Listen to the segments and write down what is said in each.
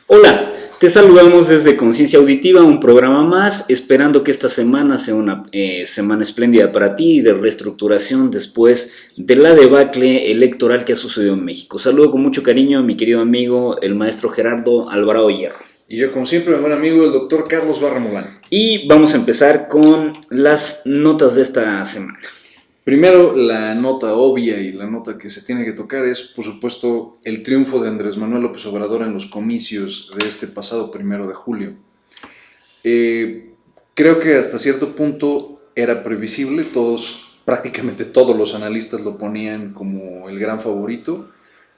Hola, te saludamos desde Conciencia Auditiva, un programa más, esperando que esta semana sea una semana espléndida para ti y de reestructuración después de la debacle electoral que ha sucedido en México. Saludo con mucho cariño a mi querido amigo, el maestro Gerardo Alvarado Hierro. Y yo, como siempre, mi buen amigo, el doctor Carlos Barra Molán. Y vamos a empezar con las notas de esta semana. Primero, la nota obvia y la nota que se tiene que tocar es, por supuesto, el triunfo de Andrés Manuel López Obrador en los comicios de este pasado 1 de julio. Creo que hasta cierto punto era previsible, prácticamente todos los analistas lo ponían como el gran favorito.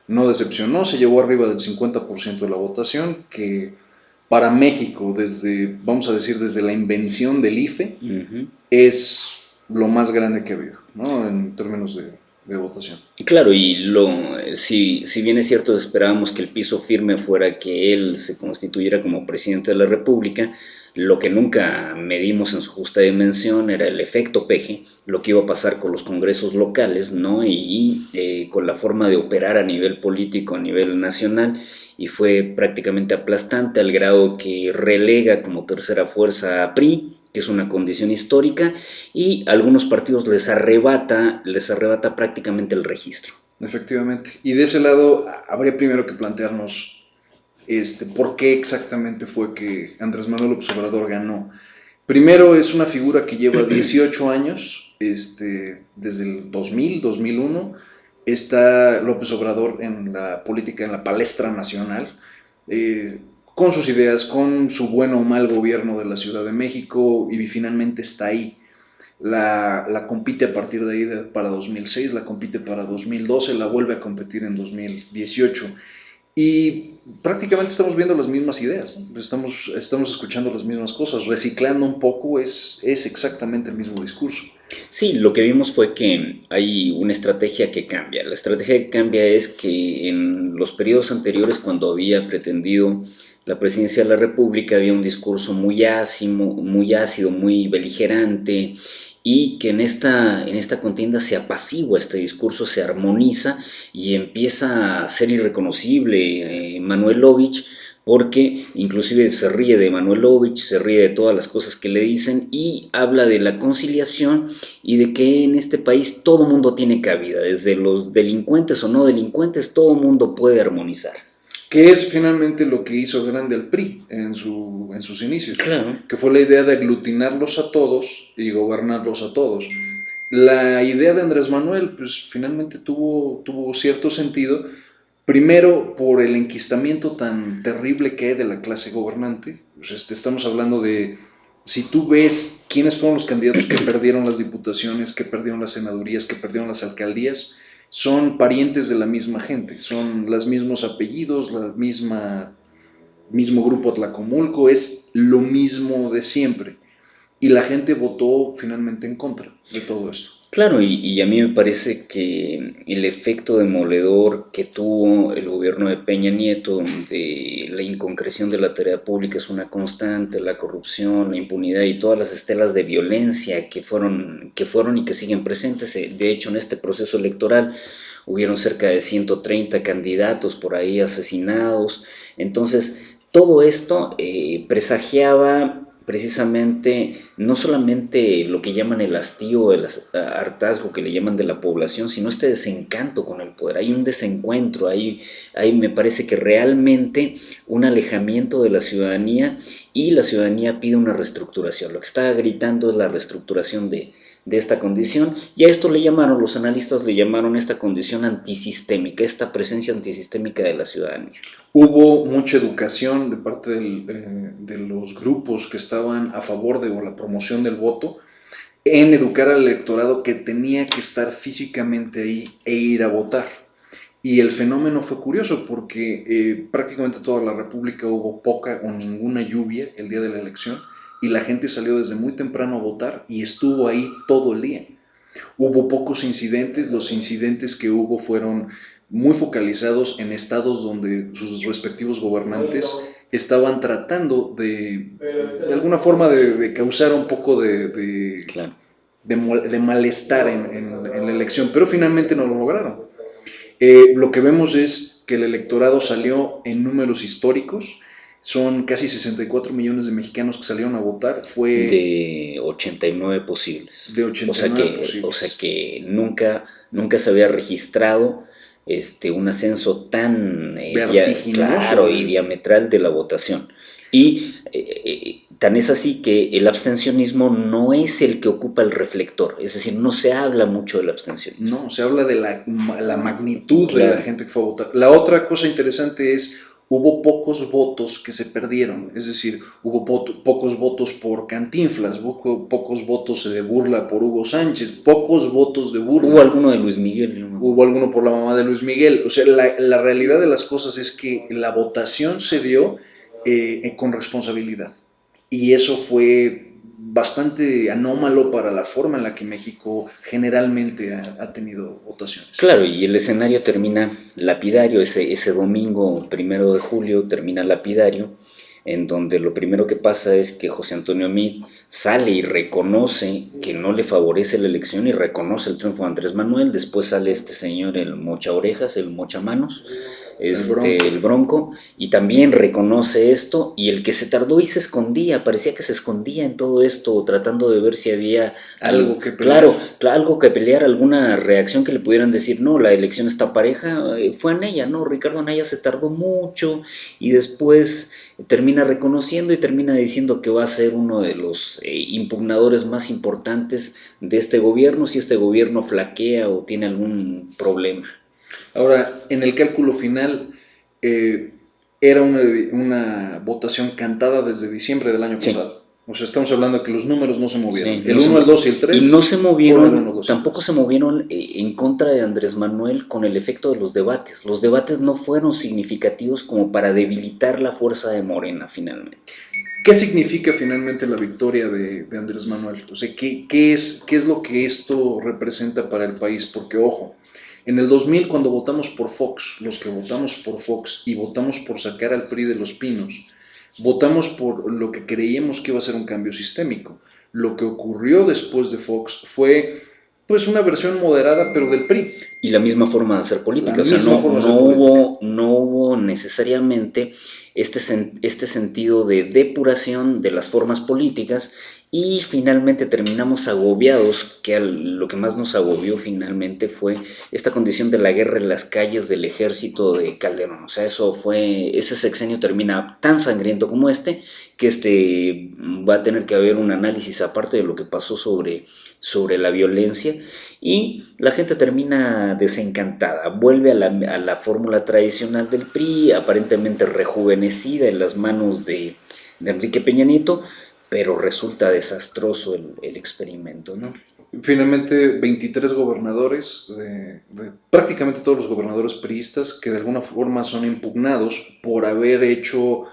No decepcionó, se llevó arriba del 50% de la votación, que para México, vamos a decir, desde la invención del IFE, es lo más grande que ha habido, ¿no? En términos de votación. Claro, si bien es cierto, esperábamos que el piso firme fuera que él se constituyera como presidente de la República. Lo que nunca medimos en su justa dimensión era el efecto peje, lo que iba a pasar con los congresos locales, ¿no? Y con la forma de operar a nivel político, a nivel nacional, y fue prácticamente aplastante al grado que relega como tercera fuerza a PRI, que es una condición histórica, y a algunos partidos les arrebata prácticamente el registro. Efectivamente. Y de ese lado habría primero que plantearnos por qué exactamente fue que Andrés Manuel López Obrador ganó. Primero, es una figura que lleva 18 años, desde el 2001, está López Obrador en la política, en la palestra nacional, con sus ideas, con su bueno o mal gobierno de la Ciudad de México, y finalmente está ahí. La compite a partir de ahí para 2006, la compite para 2012, la vuelve a competir en 2018. Y prácticamente estamos viendo las mismas ideas, estamos escuchando las mismas cosas, reciclando un poco, es exactamente el mismo discurso. Sí, lo que vimos fue que hay una estrategia que cambia. La estrategia que cambia es que en los periodos anteriores, cuando había pretendido la presidencia de la República, había un discurso muy ácido, muy beligerante, y que en esta contienda se apacigua este discurso, se armoniza y empieza a ser irreconocible Manuel Lovich, porque inclusive se ríe de Manuelovich, se ríe de todas las cosas que le dicen y habla de la conciliación y de que en este país todo mundo tiene cabida, desde los delincuentes o no delincuentes, todo mundo puede armonizar. Que es finalmente lo que hizo grande al PRI en sus inicios, Claro. Que fue la idea de aglutinarlos a todos y gobernarlos a todos. La idea de Andrés Manuel, pues finalmente tuvo cierto sentido, primero por el enquistamiento tan terrible que hay de la clase gobernante. Pues estamos hablando de, si tú ves quiénes fueron los candidatos que perdieron las diputaciones, que perdieron las senadurías, que perdieron las alcaldías, son parientes de la misma gente, son los mismos apellidos, mismo grupo Tlacomulco, es lo mismo de siempre. Y la gente votó finalmente en contra de todo esto. Claro, y a mí me parece que el efecto demoledor que tuvo el gobierno de Peña Nieto, donde la inconcreción de la tarea pública es una constante, la corrupción, la impunidad y todas las estelas de violencia que fueron y que siguen presentes. De hecho, en este proceso electoral hubieron cerca de 130 candidatos por ahí asesinados. Entonces, todo esto presagiaba precisamente no solamente lo que llaman el hastío, el hartazgo que le llaman de la población, sino este desencanto con el poder. Hay un desencuentro, hay me parece que realmente un alejamiento de la ciudadanía, y la ciudadanía pide una reestructuración. Lo que está gritando es la reestructuración de esta condición, y a esto los analistas le llamaron esta condición antisistémica, esta presencia antisistémica de la ciudadanía. Hubo mucha educación de parte de los grupos que estaban a favor de la promoción del voto en educar al electorado que tenía que estar físicamente ahí e ir a votar. Y el fenómeno fue curioso porque prácticamente toda la República hubo poca o ninguna lluvia el día de la elección, y la gente salió desde muy temprano a votar y estuvo ahí todo el día. Hubo pocos incidentes, los incidentes que hubo fueron muy focalizados en estados donde sus respectivos gobernantes estaban tratando de alguna forma de causar un poco Claro. de malestar en la elección, pero finalmente no lo lograron. Lo que vemos es que el electorado salió en números históricos. son casi 64 millones de mexicanos que salieron a votar, fue De 89 posibles. de O sea 89 que, o sea posibles. que nunca se había registrado un ascenso tan Vertiginoso. claro y diametral de la votación. Y tan es así que el abstencionismo no es el que ocupa el reflector, es decir, no se habla mucho del abstencionismo. No, se habla de la magnitud de la Claro. gente que fue a votar. La otra cosa interesante es, hubo pocos votos que se perdieron, es decir, hubo pocos votos por Cantinflas, pocos votos de burla por Hugo Sánchez, pocos votos de Hubo burla. alguno de Luis Miguel, no me Hubo acuerdo. alguno por la mamá de Luis Miguel. O sea, la realidad de las cosas es que la votación se dio con responsabilidad. Y eso fue bastante anómalo para la forma en la que México generalmente ha tenido votaciones. Claro, y el escenario termina lapidario, ese domingo 1 de julio termina lapidario, en donde lo primero que pasa es que José Antonio Meade sale y reconoce que no le favorece la elección y reconoce el triunfo de Andrés Manuel. Después sale este señor, el mocha orejas, el mocha manos, El Bronco. el Bronco, y también reconoce esto. Y el que se tardó y se escondía, parecía que se escondía en todo esto, tratando de ver si había Algo que pelear. claro, algo que pelear, alguna reacción que le pudieran decir, no, la elección está pareja, fue Anaya, no, Ricardo Anaya se tardó mucho y después termina reconociendo y termina diciendo que va a ser uno de los impugnadores más importantes de este gobierno si este gobierno flaquea o tiene algún problema. Ahora, en el cálculo final, era una votación cantada desde diciembre del año Sí. pasado. O sea, estamos hablando de que los números no se movieron. Sí, El no 1, el 2 y el 3 y no se fueron el 1, movieron, 2 y el tampoco 3. se movieron en contra de Andrés Manuel con el efecto de los debates. Los debates no fueron significativos como para debilitar la fuerza de Morena finalmente. ¿Qué significa finalmente la victoria de Andrés Manuel? O sea, ¿qué es lo que esto representa para el país? Porque, ojo, en el 2000 cuando votamos por Fox, los que votamos por Fox y votamos por sacar al PRI de los Pinos, votamos por lo que creíamos que iba a ser un cambio sistémico. Lo que ocurrió después de Fox fue pues una versión moderada pero del PRI. Y la misma forma de hacer política, o sea, no hubo necesariamente este sentido de depuración de las formas políticas y finalmente terminamos agobiados, que lo que más nos agobió finalmente fue esta condición de la guerra en las calles del ejército de Calderón. O sea, ese sexenio termina tan sangriento como que va a tener que haber un análisis aparte de lo que pasó sobre la violencia y la gente termina desencantada, vuelve a la fórmula tradicional del PRI, aparentemente rejuvenecida en las manos de Enrique Peña Nieto, pero resulta desastroso el experimento, ¿no? Finalmente, 23 gobernadores, prácticamente todos los gobernadores priistas, que de alguna forma son impugnados por haber hecho,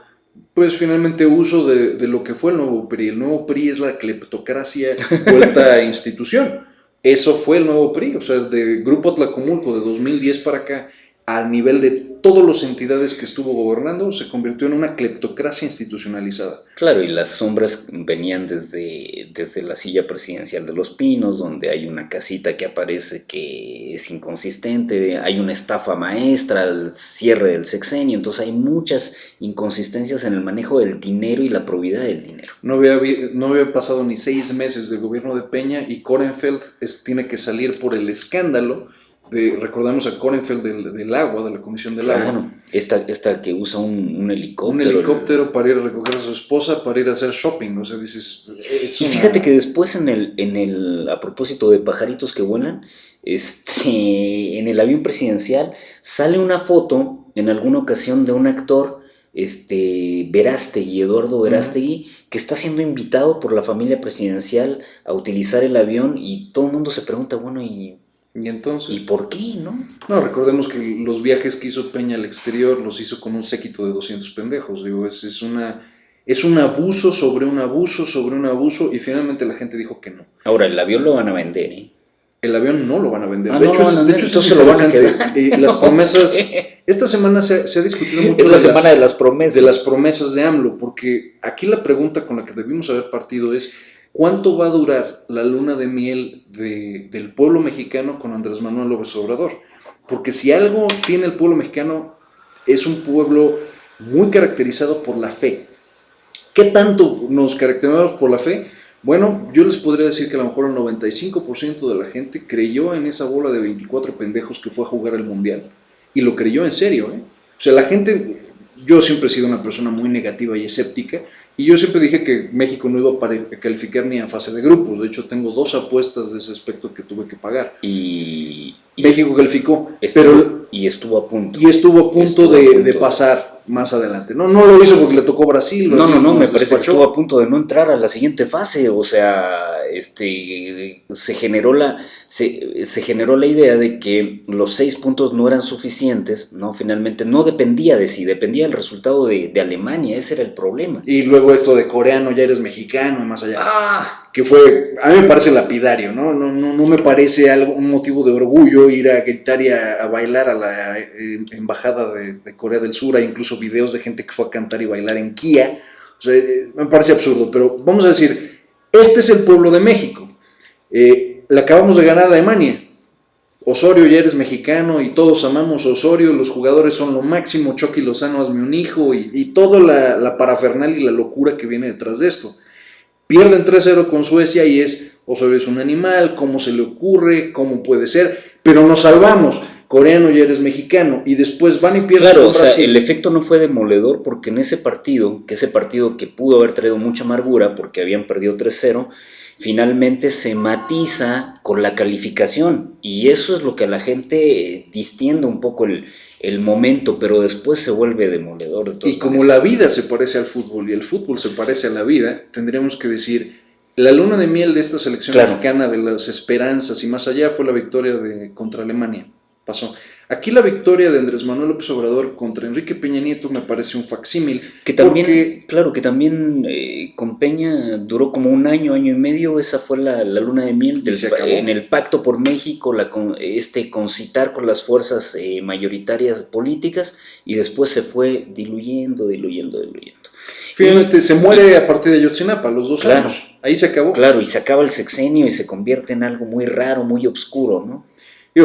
pues finalmente, uso de lo que fue el nuevo PRI. El nuevo PRI es la cleptocracia vuelta a institución. Eso fue el nuevo PRI, o sea, de Grupo Tlacomulco de 2010 para acá, al nivel de todas las entidades que estuvo gobernando, se convirtió en una cleptocracia institucionalizada. Claro, y las sombras venían desde la silla presidencial de Los Pinos, donde hay una casita que aparece que es inconsistente, hay una estafa maestra al cierre del sexenio, entonces hay muchas inconsistencias en el manejo del dinero y la probidad del dinero. No había pasado ni 6 meses del gobierno de Peña y Korenfeld tiene que salir por el escándalo. Recordamos a Korenfeld del agua, de la Comisión del Agua. Esta que usa un helicóptero. Un helicóptero para ir a recoger a su esposa, para ir a hacer shopping. O sea, dices. Y fíjate que después a propósito de pajaritos que vuelan, en el avión presidencial sale una foto en alguna ocasión de un actor, Verástegui, Eduardo Verástegui, que está siendo invitado por la familia presidencial a utilizar el avión y todo el mundo se pregunta, bueno, ¿Y entonces? ¿y por qué, no? No, recordemos que los viajes que hizo Peña al exterior los hizo con un séquito de 200 pendejos. Digo, es un abuso sobre un abuso sobre un abuso y finalmente la gente dijo que no. Ahora, el avión lo van a vender, ¿eh? El avión no lo van a vender. De hecho, se lo van a quedar. Las promesas. Esta semana se ha discutido mucho. Es la semana de las promesas. De las promesas de AMLO, porque aquí la pregunta con la que debimos haber partido es: ¿cuánto va a durar la luna de miel del pueblo mexicano con Andrés Manuel López Obrador? Porque si algo tiene el pueblo mexicano, es un pueblo muy caracterizado por la fe. ¿Qué tanto nos caracterizamos por la fe? Bueno, yo les podría decir que a lo mejor el 95% de la gente creyó en esa bola de 24 pendejos que fue a jugar al Mundial. Y lo creyó en serio, ¿eh? O sea, la gente, yo siempre he sido una persona muy negativa y escéptica, y yo siempre dije que México no iba a calificar ni a fase de grupos. De hecho, tengo 2 apuestas de ese aspecto que tuve que pagar. Y México calificó, estuvo a punto. Y estuvo a punto de pasar más adelante. No lo hizo porque le tocó Brasil. No, me parece que estuvo a punto de no entrar a la siguiente fase. O sea, se generó la idea de que los 6 puntos no eran suficientes, ¿no? Finalmente no dependía de sí, dependía del resultado de Alemania, ese era el problema. Y luego esto de coreano, ya eres mexicano, y más allá. Que fue, a mí me parece lapidario, ¿no? No me parece un motivo de orgullo ir a gritar y a bailar a la embajada de Corea del Sur. Hay incluso videos de gente que fue a cantar y bailar en Kia. O sea, me parece absurdo, pero vamos a decir, este es el pueblo de México. Le acabamos de ganar a Alemania. Osorio, ya eres mexicano y todos amamos a Osorio, los jugadores son lo máximo, Chucky Lozano, hazme un hijo, y toda la parafernalia y la locura que viene detrás de esto. Pierden 3-0 con Suecia y Osorio es un animal, ¿cómo se le ocurre? ¿Cómo puede ser? Pero nos salvamos, coreano, ya eres mexicano, y después van y pierden con Brasil. Sea, el efecto no fue demoledor porque en ese partido que pudo haber traído mucha amargura porque habían perdido 3-0, finalmente se matiza con la calificación, y eso es lo que a la gente distiende un poco el momento, pero después se vuelve demoledor. Y como la vida se parece al fútbol y el fútbol se parece a la vida, tendríamos que decir, la luna de miel de esta selección mexicana, de las esperanzas y más allá, fue la victoria contra Alemania. Pasó. Aquí la victoria de Andrés Manuel López Obrador contra Enrique Peña Nieto me parece un facsímil. Que también, con Peña duró como un año y medio, esa fue la luna de miel en el Pacto por México, concitar con las fuerzas mayoritarias políticas, y después se fue diluyendo. Finalmente se muere a partir de Ayotzinapa, los 2 años. Ahí se acabó. Claro, y se acaba el sexenio y se convierte en algo muy raro, muy oscuro, ¿no?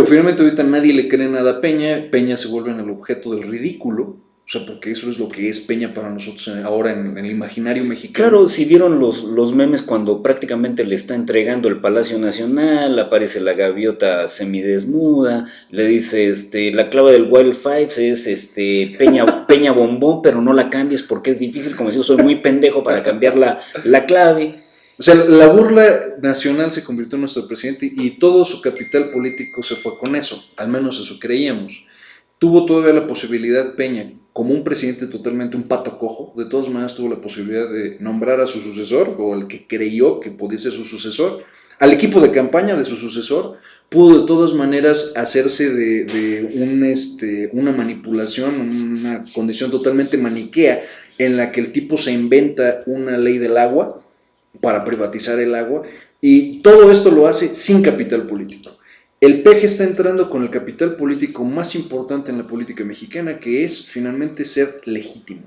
Finalmente ahorita nadie le cree nada a Peña se vuelve en el objeto del ridículo, o sea, porque eso es lo que es Peña para nosotros ahora en el imaginario mexicano. Claro, si vieron los memes cuando prácticamente le está entregando el Palacio Nacional, aparece la gaviota semidesnuda, le dice, la clave del Wild Fives es Peña Bombón, pero no la cambies porque es difícil, como si yo soy muy pendejo para cambiar la clave. O sea, la burla nacional se convirtió en nuestro presidente y todo su capital político se fue con eso, al menos eso creíamos. Tuvo todavía la posibilidad Peña, como un presidente totalmente un pato cojo, de todas maneras tuvo la posibilidad de nombrar a su sucesor, o al que creyó que podía ser su sucesor, al equipo de campaña de su sucesor, pudo de todas maneras hacerse de una manipulación, una condición totalmente maniquea, en la que el tipo se inventa una ley del agua, para privatizar el agua, y todo esto lo hace sin capital político. El PG está entrando con el capital político más importante en la política mexicana, que es finalmente ser legítimo.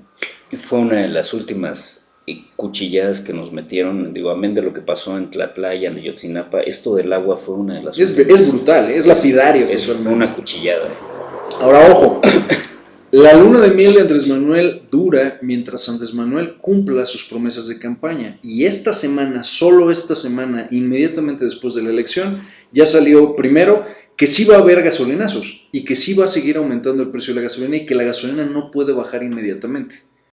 Fue una de las últimas cuchilladas que nos metieron, amén de lo que pasó en Tlatlaya, en Ayotzinapa, esto del agua fue una de las últimas. Es brutal, es lapidario. Eso fue una cuchillada. Ahora, ojo, la luna de miel de Andrés Manuel dura mientras Andrés Manuel cumpla sus promesas de campaña. Y esta semana, solo esta semana, inmediatamente después de la elección, ya salió primero que sí va a haber gasolinazos y que sí va a seguir aumentando el precio de la gasolina y que la gasolina no puede bajar inmediatamente.